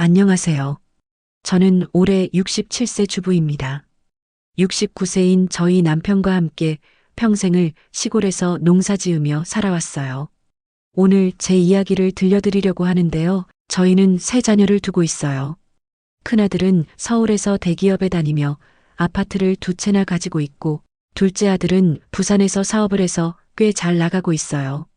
안녕하세요. 저는 올해 67세 주부입니다. 69세인 저희 남편과 함께 평생을 시골에서 농사 지으며 살아왔어요. 오늘 제 이야기를 들려드리려고 하는데요. 저희는 세 자녀를 두고 있어요. 큰아들은 서울에서 대기업에 다니며 아파트를 두 채나 가지고 있고, 둘째 아들은 부산에서 사업을 해서 꽤 잘 나가고 있어요.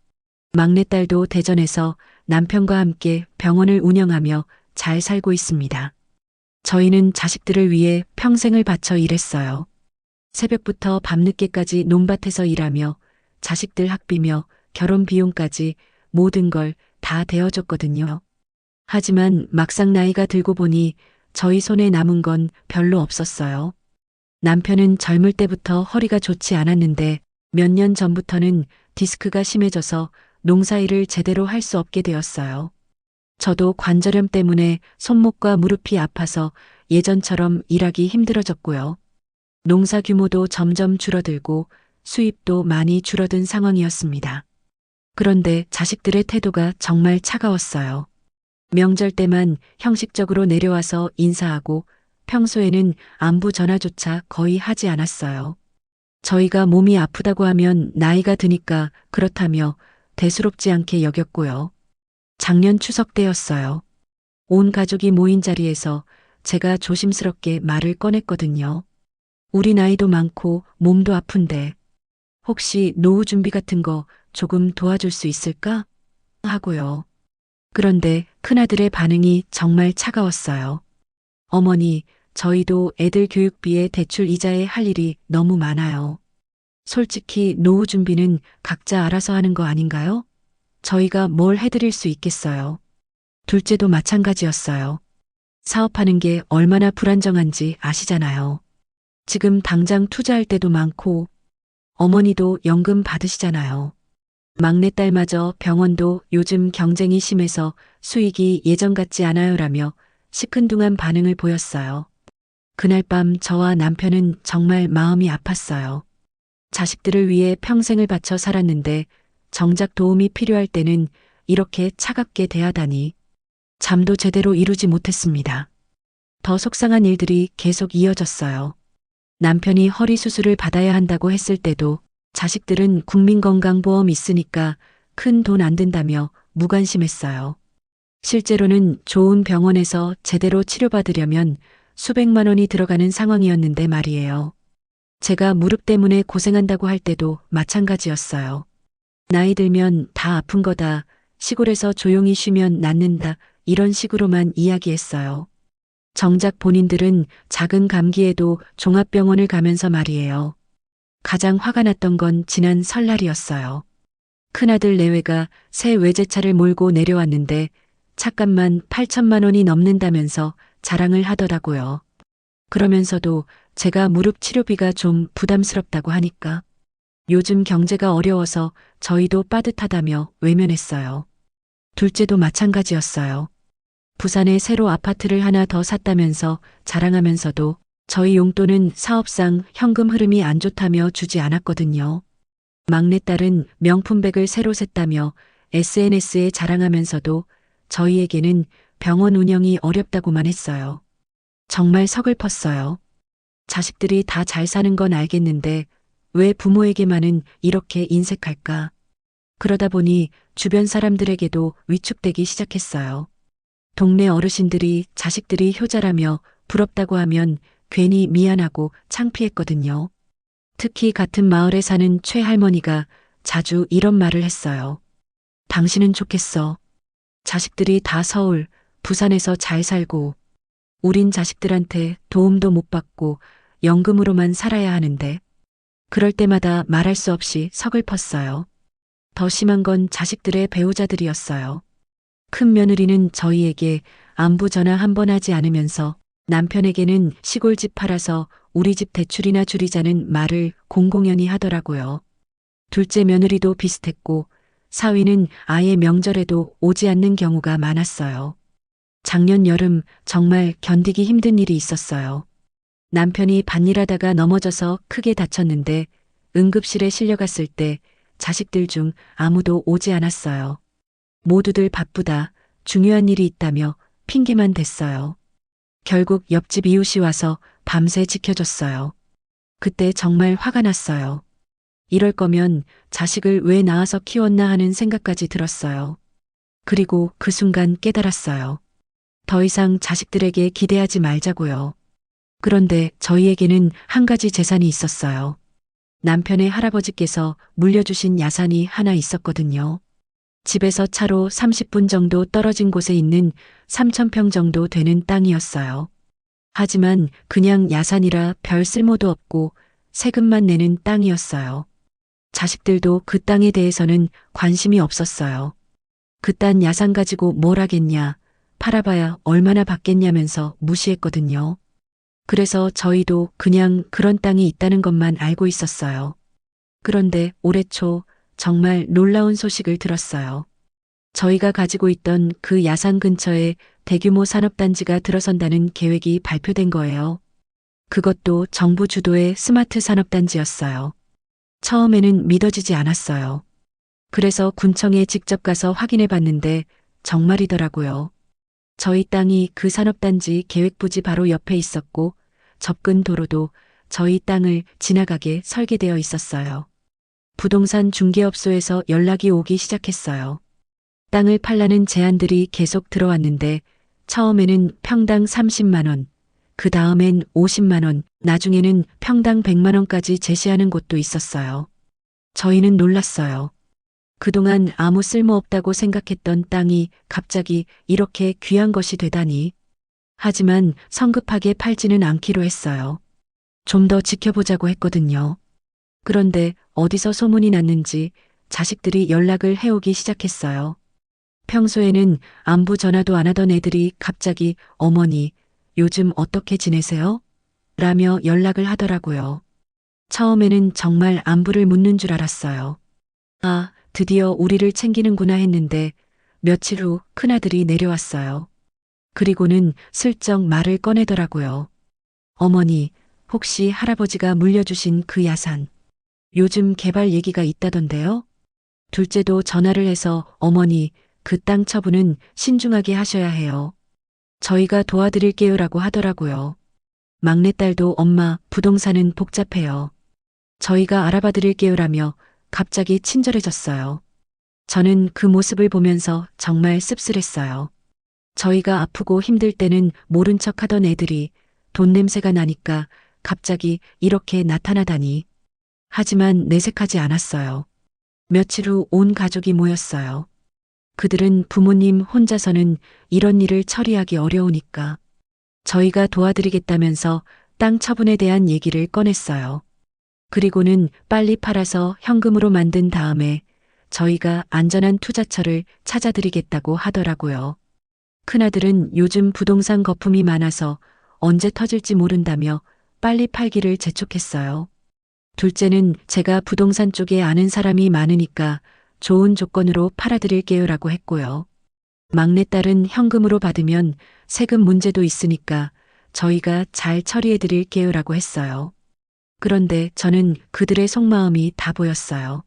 막내딸도 대전에서 남편과 함께 병원을 운영하며 잘 살고 있습니다. 저희는 자식들을 위해 평생을 바쳐 일했어요. 새벽부터 밤늦게까지 논밭에서 일하며 자식들 학비며 결혼 비용까지 모든 걸 다 대어줬거든요. 하지만 막상 나이가 들고 보니 저희 손에 남은 건 별로 없었어요. 남편은 젊을 때부터 허리가 좋지 않았는데 몇 년 전부터는 디스크가 심해져서 농사일을 제대로 할 수 없게 되었어요. 저도 관절염 때문에 손목과 무릎이 아파서 예전처럼 일하기 힘들어졌고요. 농사 규모도 점점 줄어들고 수입도 많이 줄어든 상황이었습니다. 그런데 자식들의 태도가 정말 차가웠어요. 명절 때만 형식적으로 내려와서 인사하고 평소에는 안부 전화조차 거의 하지 않았어요. 저희가 몸이 아프다고 하면 나이가 드니까 그렇다며 대수롭지 않게 여겼고요. 작년 추석 때였어요. 온 가족이 모인 자리에서 제가 조심스럽게 말을 꺼냈거든요. 우리 나이도 많고 몸도 아픈데 혹시 노후 준비 같은 거 조금 도와줄 수 있을까? 하고요. 그런데 큰아들의 반응이 정말 차가웠어요. 어머니, 저희도 애들 교육비에 대출 이자에 할 일이 너무 많아요. 솔직히 노후 준비는 각자 알아서 하는 거 아닌가요? 저희가 뭘 해드릴 수 있겠어요. 둘째도 마찬가지였어요. 사업하는 게 얼마나 불안정한지 아시잖아요. 지금 당장 투자할 때도 많고 어머니도 연금 받으시잖아요. 막내딸마저 병원도 요즘 경쟁이 심해서 수익이 예전 같지 않아요라며 시큰둥한 반응을 보였어요. 그날 밤 저와 남편은 정말 마음이 아팠어요. 자식들을 위해 평생을 바쳐 살았는데 정작 도움이 필요할 때는 이렇게 차갑게 대하다니. 잠도 제대로 이루지 못했습니다. 더 속상한 일들이 계속 이어졌어요. 남편이 허리 수술을 받아야 한다고 했을 때도 자식들은 국민건강보험 있으니까 큰 돈 안 든다며 무관심했어요. 실제로는 좋은 병원에서 제대로 치료받으려면 수백만 원이 들어가는 상황이었는데 말이에요. 제가 무릎 때문에 고생한다고 할 때도 마찬가지였어요. 나이 들면 다 아픈 거다, 시골에서 조용히 쉬면 낫는다, 이런 식으로만 이야기했어요. 정작 본인들은 작은 감기에도 종합병원을 가면서 말이에요. 가장 화가 났던 건 지난 설날이었어요. 큰아들 내외가 새 외제차를 몰고 내려왔는데 차값만 8천만 원이 넘는다면서 자랑을 하더라고요. 그러면서도 제가 무릎 치료비가 좀 부담스럽다고 하니까 요즘 경제가 어려워서 저희도 빠듯하다며 외면했어요. 둘째도 마찬가지였어요. 부산에 새로 아파트를 하나 더 샀다면서 자랑하면서도 저희 용돈은 사업상 현금 흐름이 안 좋다며 주지 않았거든요. 막내딸은 명품백을 새로 샀다며 SNS에 자랑하면서도 저희에게는 병원 운영이 어렵다고만 했어요. 정말 서글펐어요. 자식들이 다 잘 사는 건 알겠는데 왜 부모에게만은 이렇게 인색할까? 그러다 보니 주변 사람들에게도 위축되기 시작했어요. 동네 어르신들이 자식들이 효자라며 부럽다고 하면 괜히 미안하고 창피했거든요. 특히 같은 마을에 사는 최할머니가 자주 이런 말을 했어요. 당신은 좋겠어. 자식들이 다 서울, 부산에서 잘 살고 우린 자식들한테 도움도 못 받고 연금으로만 살아야 하는데. 그럴 때마다 말할 수 없이 서글펐어요. 더 심한 건 자식들의 배우자들이었어요. 큰 며느리는 저희에게 안부 전화 한 번 하지 않으면서 남편에게는 시골집 팔아서 우리 집 대출이나 줄이자는 말을 공공연히 하더라고요. 둘째 며느리도 비슷했고 사위는 아예 명절에도 오지 않는 경우가 많았어요. 작년 여름 정말 견디기 힘든 일이 있었어요. 남편이 밭일하다가 넘어져서 크게 다쳤는데 응급실에 실려갔을 때 자식들 중 아무도 오지 않았어요. 모두들 바쁘다, 중요한 일이 있다며 핑계만 댔어요. 결국 옆집 이웃이 와서 밤새 지켜줬어요. 그때 정말 화가 났어요. 이럴 거면 자식을 왜 낳아서 키웠나 하는 생각까지 들었어요. 그리고 그 순간 깨달았어요. 더 이상 자식들에게 기대하지 말자고요. 그런데 저희에게는 한 가지 재산이 있었어요. 남편의 할아버지께서 물려주신 야산이 하나 있었거든요. 집에서 차로 30분 정도 떨어진 곳에 있는 3,000평 정도 되는 땅이었어요. 하지만 그냥 야산이라 별 쓸모도 없고 세금만 내는 땅이었어요. 자식들도 그 땅에 대해서는 관심이 없었어요. 그딴 야산 가지고 뭘 하겠냐, 팔아봐야 얼마나 받겠냐면서 무시했거든요. 그래서 저희도 그냥 그런 땅이 있다는 것만 알고 있었어요. 그런데 올해 초 정말 놀라운 소식을 들었어요. 저희가 가지고 있던 그 야산 근처에 대규모 산업단지가 들어선다는 계획이 발표된 거예요. 그것도 정부 주도의 스마트 산업단지였어요. 처음에는 믿어지지 않았어요. 그래서 군청에 직접 가서 확인해 봤는데 정말이더라고요. 저희 땅이 그 산업단지 계획부지 바로 옆에 있었고 접근 도로도 저희 땅을 지나가게 설계되어 있었어요. 부동산 중개업소에서 연락이 오기 시작했어요. 땅을 팔라는 제안들이 계속 들어왔는데 처음에는 평당 30만 원, 그 다음엔 50만 원, 나중에는 평당 100만 원까지 제시하는 곳도 있었어요. 저희는 놀랐어요. 그동안 아무 쓸모없다고 생각했던 땅이 갑자기 이렇게 귀한 것이 되다니. 하지만 성급하게 팔지는 않기로 했어요. 좀 더 지켜보자고 했거든요. 그런데 어디서 소문이 났는지 자식들이 연락을 해오기 시작했어요. 평소에는 안부 전화도 안 하던 애들이 갑자기 어머니, 요즘 어떻게 지내세요? 라며 연락을 하더라고요. 처음에는 정말 안부를 묻는 줄 알았어요. 아, 드디어 우리를 챙기는구나 했는데 며칠 후 큰아들이 내려왔어요. 그리고는 슬쩍 말을 꺼내더라고요. 어머니, 혹시 할아버지가 물려주신 그 야산, 요즘 개발 얘기가 있다던데요? 둘째도 전화를 해서 어머니, 그 땅 처분은 신중하게 하셔야 해요. 저희가 도와드릴게요라고 하더라고요. 막내딸도 엄마, 부동산은 복잡해요. 저희가 알아봐 드릴게요라며 갑자기 친절해졌어요. 저는 그 모습을 보면서 정말 씁쓸했어요. 저희가 아프고 힘들 때는 모른 척 하던 애들이 돈 냄새가 나니까 갑자기 이렇게 나타나다니. 하지만 내색하지 않았어요. 며칠 후 온 가족이 모였어요. 그들은 부모님 혼자서는 이런 일을 처리하기 어려우니까 저희가 도와드리겠다면서 땅 처분에 대한 얘기를 꺼냈어요. 그리고는 빨리 팔아서 현금으로 만든 다음에 저희가 안전한 투자처를 찾아드리겠다고 하더라고요. 큰아들은 요즘 부동산 거품이 많아서 언제 터질지 모른다며 빨리 팔기를 재촉했어요. 둘째는 제가 부동산 쪽에 아는 사람이 많으니까 좋은 조건으로 팔아드릴게요라고 했고요. 막내딸은 현금으로 받으면 세금 문제도 있으니까 저희가 잘 처리해드릴게요라고 했어요. 그런데 저는 그들의 속마음이 다 보였어요.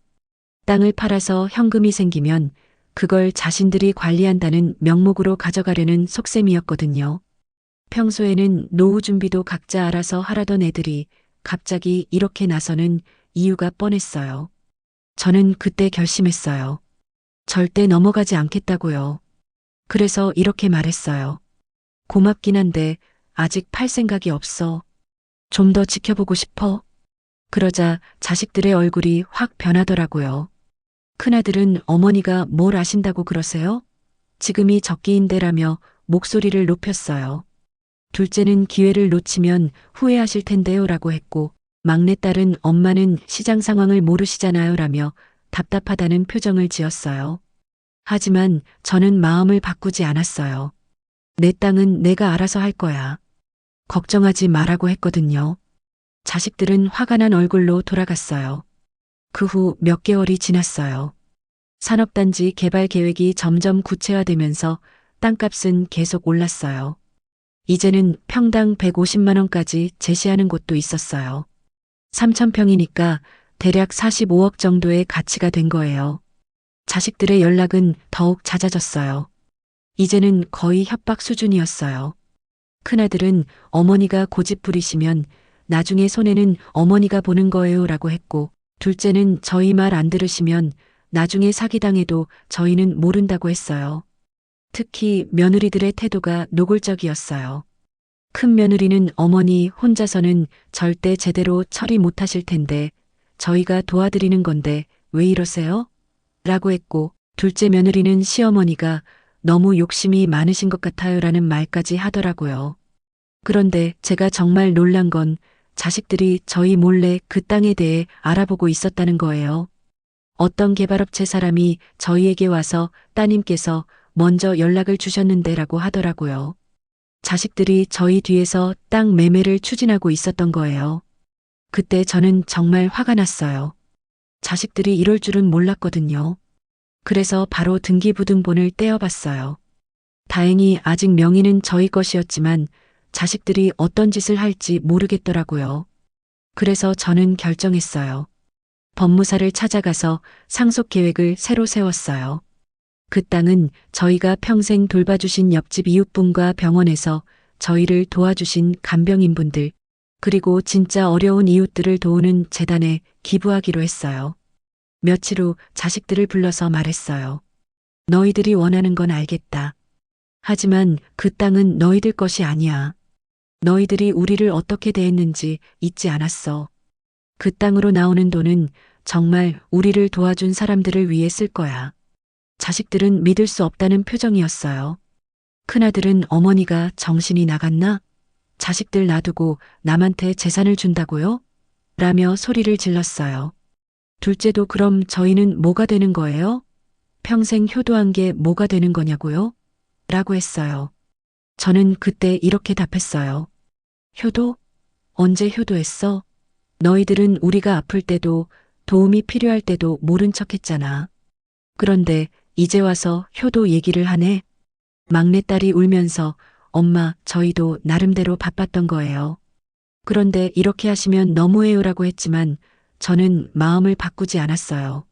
땅을 팔아서 현금이 생기면 그걸 자신들이 관리한다는 명목으로 가져가려는 속셈이었거든요. 평소에는 노후 준비도 각자 알아서 하라던 애들이 갑자기 이렇게 나서는 이유가 뻔했어요. 저는 그때 결심했어요. 절대 넘어가지 않겠다고요. 그래서 이렇게 말했어요. 고맙긴 한데 아직 팔 생각이 없어. 좀 더 지켜보고 싶어. 그러자 자식들의 얼굴이 확 변하더라고요. 큰아들은 어머니가 뭘 아신다고 그러세요? 지금이 적기인데라며 목소리를 높였어요. 둘째는 기회를 놓치면 후회하실 텐데요라고 했고 막내딸은 엄마는 시장 상황을 모르시잖아요라며 답답하다는 표정을 지었어요. 하지만 저는 마음을 바꾸지 않았어요. 내 땅은 내가 알아서 할 거야. 걱정하지 말라고 했거든요. 자식들은 화가 난 얼굴로 돌아갔어요. 그 후 몇 개월이 지났어요. 산업단지 개발 계획이 점점 구체화되면서 땅값은 계속 올랐어요. 이제는 평당 150만 원까지 제시하는 곳도 있었어요. 3,000평이니까 대략 45억 정도의 가치가 된 거예요. 자식들의 연락은 더욱 잦아졌어요. 이제는 거의 협박 수준이었어요. 큰아들은 어머니가 고집 부리시면 나중에 손해는 어머니가 보는 거예요 라고 했고, 둘째는 저희 말 안 들으시면 나중에 사기당해도 저희는 모른다고 했어요. 특히 며느리들의 태도가 노골적이었어요. 큰 며느리는 어머니 혼자서는 절대 제대로 처리 못하실 텐데 저희가 도와드리는 건데 왜 이러세요? 라고 했고, 둘째 며느리는 시어머니가 너무 욕심이 많으신 것 같아요 라는 말까지 하더라고요. 그런데 제가 정말 놀란 건 자식들이 저희 몰래 그 땅에 대해 알아보고 있었다는 거예요. 어떤 개발업체 사람이 저희에게 와서 따님께서 먼저 연락을 주셨는데 라고 하더라고요. 자식들이 저희 뒤에서 땅 매매를 추진하고 있었던 거예요. 그때 저는 정말 화가 났어요. 자식들이 이럴 줄은 몰랐거든요. 그래서 바로 등기부등본을 떼어봤어요. 다행히 아직 명의는 저희 것이었지만 자식들이 어떤 짓을 할지 모르겠더라고요. 그래서 저는 결정했어요. 법무사를 찾아가서 상속 계획을 새로 세웠어요. 그 땅은 저희가 평생 돌봐주신 옆집 이웃분과 병원에서 저희를 도와주신 간병인분들, 그리고 진짜 어려운 이웃들을 도우는 재단에 기부하기로 했어요. 며칠 후 자식들을 불러서 말했어요. 너희들이 원하는 건 알겠다. 하지만 그 땅은 너희들 것이 아니야. 너희들이 우리를 어떻게 대했는지 잊지 않았어. 그 땅으로 나오는 돈은 정말 우리를 도와준 사람들을 위해 쓸 거야. 자식들은 믿을 수 없다는 표정이었어요. 큰아들은 어머니가 정신이 나갔나? 자식들 놔두고 남한테 재산을 준다고요? 라며 소리를 질렀어요. 둘째도 그럼 저희는 뭐가 되는 거예요? 평생 효도한 게 뭐가 되는 거냐고요? 라고 했어요. 저는 그때 이렇게 답했어요. 효도? 언제 효도했어? 너희들은 우리가 아플 때도 도움이 필요할 때도 모른 척 했잖아. 그런데 이제 와서 효도 얘기를 하네. 막내딸이 울면서 엄마, 저희도 나름대로 바빴던 거예요. 그런데 이렇게 하시면 너무해요라고 했지만 저는 마음을 바꾸지 않았어요.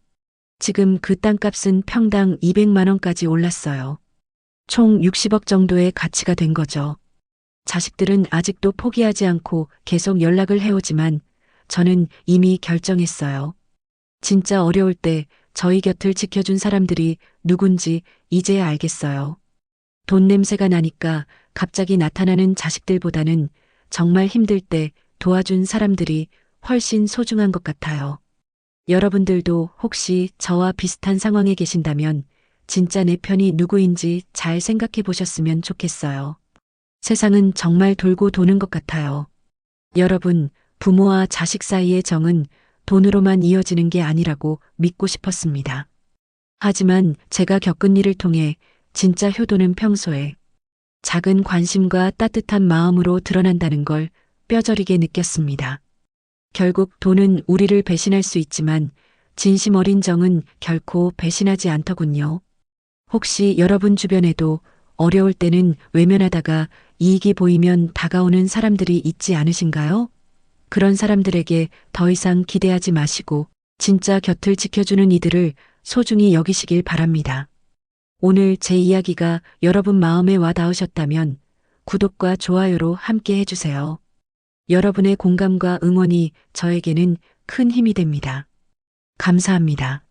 지금 그 땅값은 평당 200만 원까지 올랐어요. 총 60억 정도의 가치가 된 거죠. 자식들은 아직도 포기하지 않고 계속 연락을 해오지만 저는 이미 결정했어요. 진짜 어려울 때 저희 곁을 지켜준 사람들이 누군지 이제야 알겠어요. 돈 냄새가 나니까 갑자기 나타나는 자식들보다는 정말 힘들 때 도와준 사람들이 훨씬 소중한 것 같아요. 여러분들도 혹시 저와 비슷한 상황에 계신다면 진짜 내 편이 누구인지 잘 생각해 보셨으면 좋겠어요. 세상은 정말 돌고 도는 것 같아요. 여러분, 부모와 자식 사이의 정은 돈으로만 이어지는 게 아니라고 믿고 싶었습니다. 하지만 제가 겪은 일을 통해 진짜 효도는 평소에 작은 관심과 따뜻한 마음으로 드러난다는 걸 뼈저리게 느꼈습니다. 결국 돈은 우리를 배신할 수 있지만 진심 어린 정은 결코 배신하지 않더군요. 혹시 여러분 주변에도 어려울 때는 외면하다가 이익이 보이면 다가오는 사람들이 있지 않으신가요? 그런 사람들에게 더 이상 기대하지 마시고 진짜 곁을 지켜주는 이들을 소중히 여기시길 바랍니다. 오늘 제 이야기가 여러분 마음에 와 닿으셨다면 구독과 좋아요로 함께 해주세요. 여러분의 공감과 응원이 저에게는 큰 힘이 됩니다. 감사합니다.